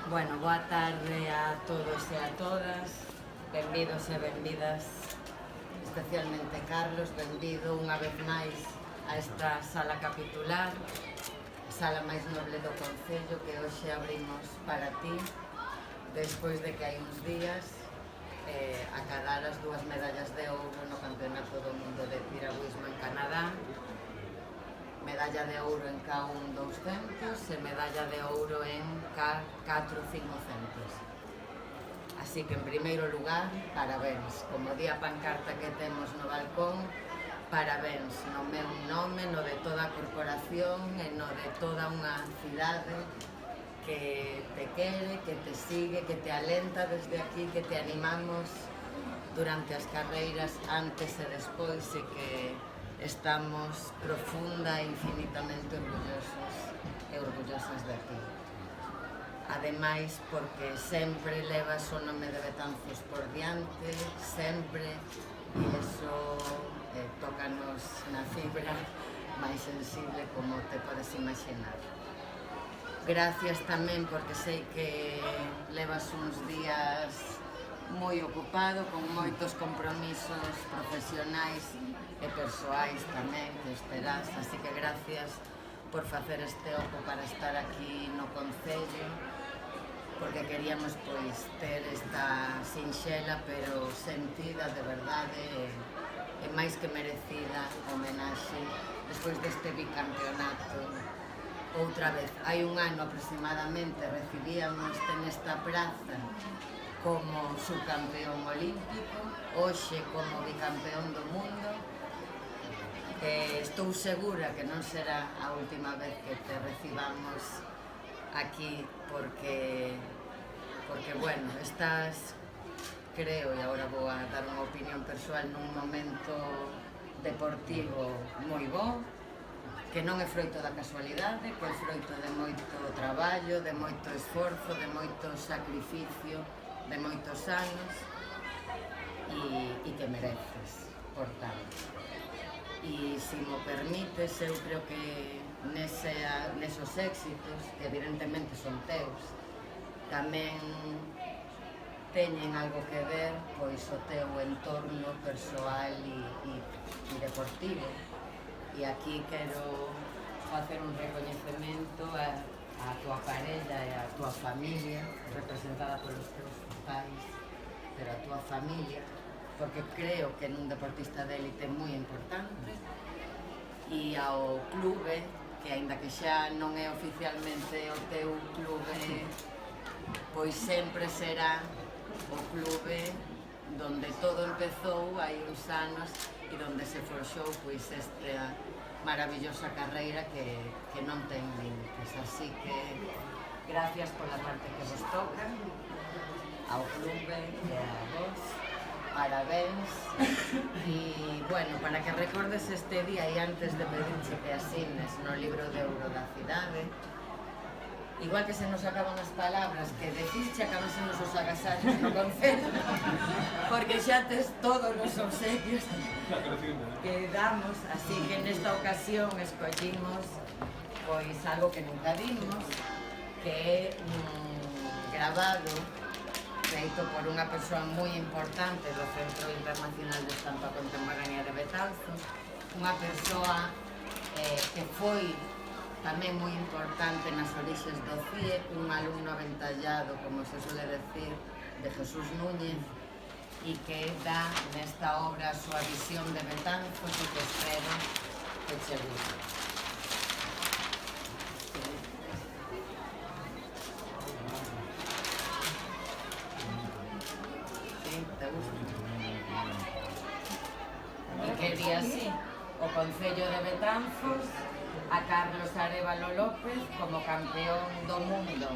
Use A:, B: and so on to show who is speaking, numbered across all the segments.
A: Bueno, boa tarde a todos e a todas, benvidos e benvidas, especialmente Carlos, benvido unha vez máis a esta sala capitular, a sala máis noble do Concello que hoxe abrimos para ti, despois de que hai uns días acadaras 2 medallas de ouro no Campeonato do Mundo de Piragüismo en Canadá, medalla de ouro en K1 200 e medalla de ouro en K4 500. Así que, en primeiro lugar, parabéns. Como di a pancarta que temos no balcón, parabéns no meu nome, no de toda a corporación e no de toda unha cidade que te quere, que te sigue, que te alenta desde aquí, que te animamos durante as carreiras antes e despois e que estamos profunda e infinitamente orgullosas de ti. Ademais, porque sempre levas o nome de Betanzos por diante, sempre, e iso tócanos na fibra máis sensible como te podes imaginar. Gracias tamén porque sei que levas uns días moi ocupado, con moitos compromisos profesionais e persoais tamén que os terás, así que gracias por facer este oco para estar aquí no Concello, porque queríamos pois ter esta sinxela pero sentida de verdade e máis que merecida homenaxe despois deste bicampeonato. Outra vez, hai un ano aproximadamente recibíamos nesta praza como subcampeón olímpico, hoxe como bicampeón do mundo. Estou segura que non será a última vez que te recibamos aquí porque bueno, estás, creo, e agora vou a dar unha opinión persoal, nun momento deportivo moi bo, que non é froito da casualidade, que é froito de moito traballo, de moito esforzo, de moito sacrificio, de moitos anos e que mereces, por tanto. E se mo permites, eu creo que nesos éxitos, que evidentemente son teus, tamén teñen algo que ver pois o teu entorno persoal e deportivo. E aquí quero facer un recoñecemento a tua parella e a tua familia, representada polos teus pais, pero a tua familia, porque creo que nun deportista de élite é moi importante, e ao clube, que aínda que xa non é oficialmente o teu clube, pois sempre será o clube donde todo empezou hai uns anos e donde se forxou pois esta maravillosa carreira que non ten límites. Así que gracias pola parte que vos toca, ao clube e a vos, parabéns. E, bueno, para que recordes este día e antes de pedirche que asines no libro de ouro da cidade, igual que se nos acaban as palabras, que decirche acabanse nos os agasallos no Concello, porque xa tes todos os obsequios que damos, así que nesta ocasión escollimos pois algo que nunca dimos, que é grabado feito por unha persoa moi importante do Centro Internacional de Estampa Contemporánea de Betanzos, unha persoa que foi tamén moi importante nas orixes do CIE, un alumno aventallado, como se suele decir, de Jesús Núñez, e que dá nesta obra a súa visión de Betanzos e que espero que che guste. Sí, te gusta? E que di así, o Concello de Betanzos a Carlos Arévalo López como campeón do mundo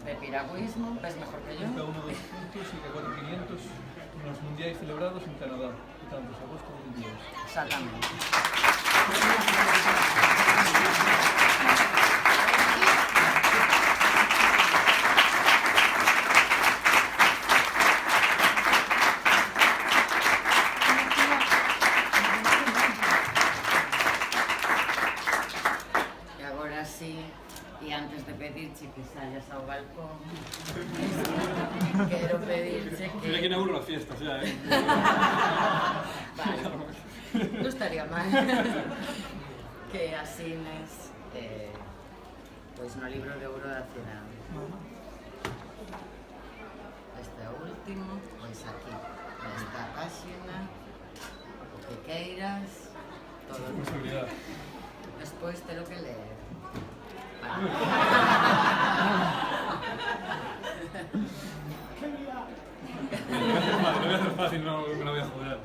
A: de piragüismo, ves mejor que yo.
B: K1 200 y K4 500 en los mundiales celebrados en Canadá, Betanzos, agosto de 2022.
A: Exactamente. pedirche que sallas ao balcón. Quero pedirche que...
B: Tiene que inaugurar las fiestas ya, ¿eh?
A: Vale, non estaría mal. Que asines pois no libro de ouro da cidade. Este é o último, pois aquí, nesta páxina, o que queiras, todo o
B: Responsabilidad.
A: despois te lo que leer.
B: Lo voy a hacer fácil, no me la voy a joder.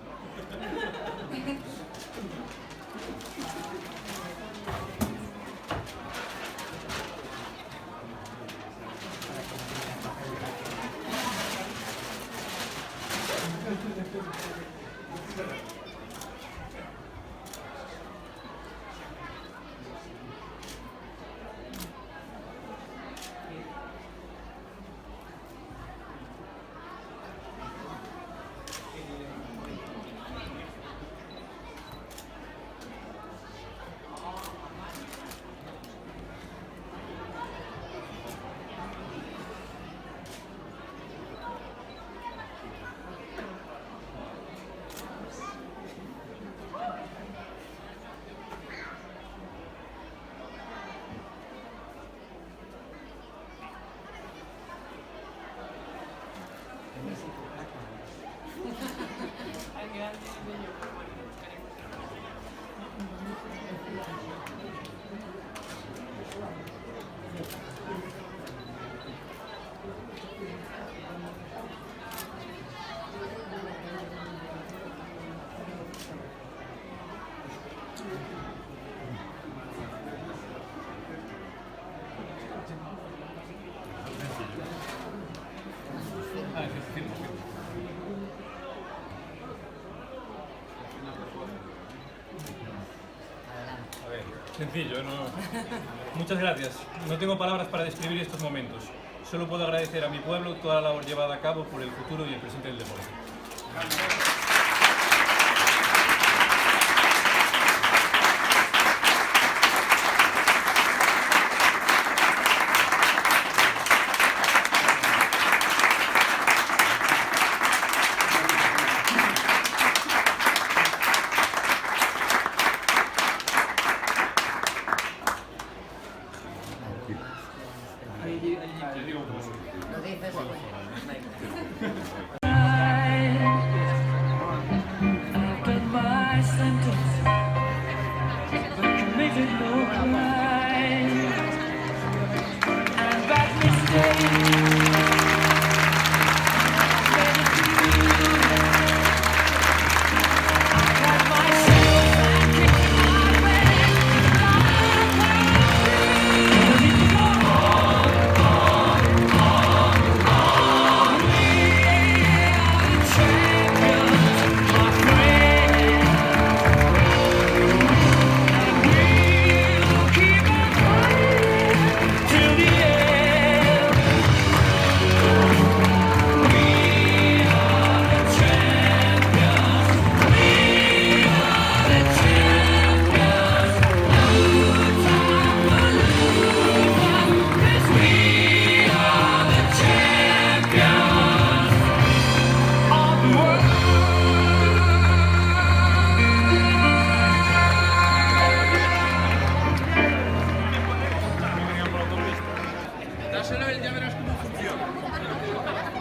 B: Sencillo, ¿no? Muchas gracias. No tengo palabras para describir estos momentos. Solo puedo agradecer a mi pueblo toda la labor llevada a cabo por el futuro y el presente del deporte.
A: Lo dices tú.
C: After my sentence, but committed no crime, and that mistake.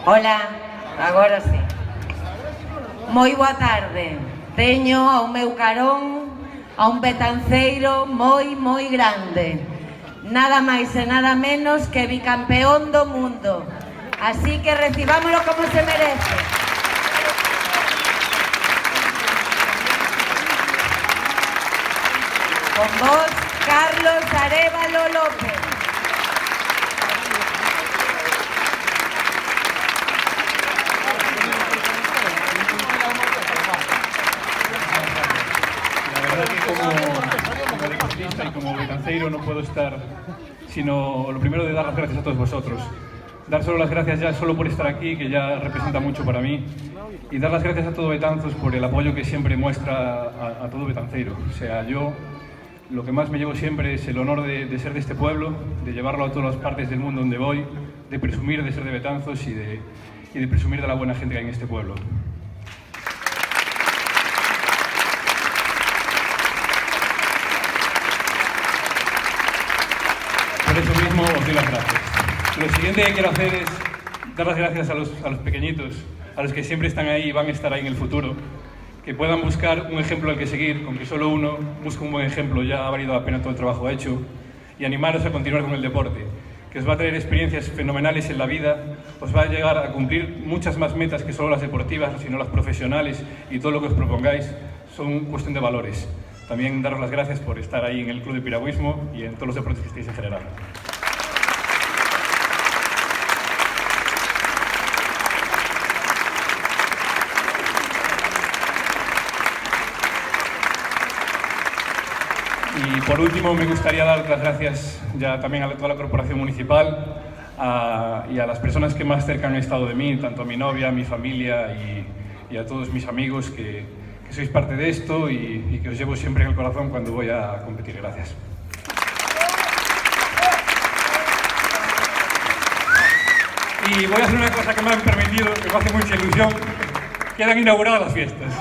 D: Hola, agora sí. Moi boa tarde. Teño ao meu carón a un betanceiro moi grande. Nada máis e nada menos que bicampeón do mundo. Así que recibámoslo como se merece. Con vos, Carlos Arévalo López.
B: Como deportista y como betanceiro no puedo estar sino lo primero de dar las gracias a todos vosotros. Dar solo las gracias ya solo por estar aquí, que ya representa mucho para mí, y dar las gracias a todo Betanzos por el apoyo que siempre muestra a todo betanceiro, sea yo lo que más me llevo siempre es el honor de ser de este pueblo, de llevarlo a todas las partes del mundo donde voy, de presumir de ser de Betanzos y de presumir de la buena gente que hay en este pueblo. Por eso mismo os doy las gracias. Lo siguiente que quiero hacer es dar las gracias a los pequeñitos, a los que siempre están ahí y van a estar ahí en el futuro, que puedan buscar un ejemplo al que seguir, con que solo uno busque un buen ejemplo, ya ha valido la pena todo el trabajo hecho, y animaros a continuar con el deporte, que os va a traer experiencias fenomenales en la vida, os va a llegar a cumplir muchas más metas que solo las deportivas, sino las profesionales, y todo lo que os propongáis son cuestión de valores. También daros las gracias por estar ahí en el Club de Piragüismo y en todos los deportes que estáis en general. Y por último me gustaría dar las gracias ya también a toda la corporación municipal y a las personas que más cerca han estado de mí, tanto a mi novia, a mi familia y a todos mis amigos que sois parte de esto y que os llevo siempre en el corazón cuando voy a competir. Gracias. Y voy a hacer una cosa que me han permitido, que me hace mucha ilusión. Quedan inauguradas las fiestas.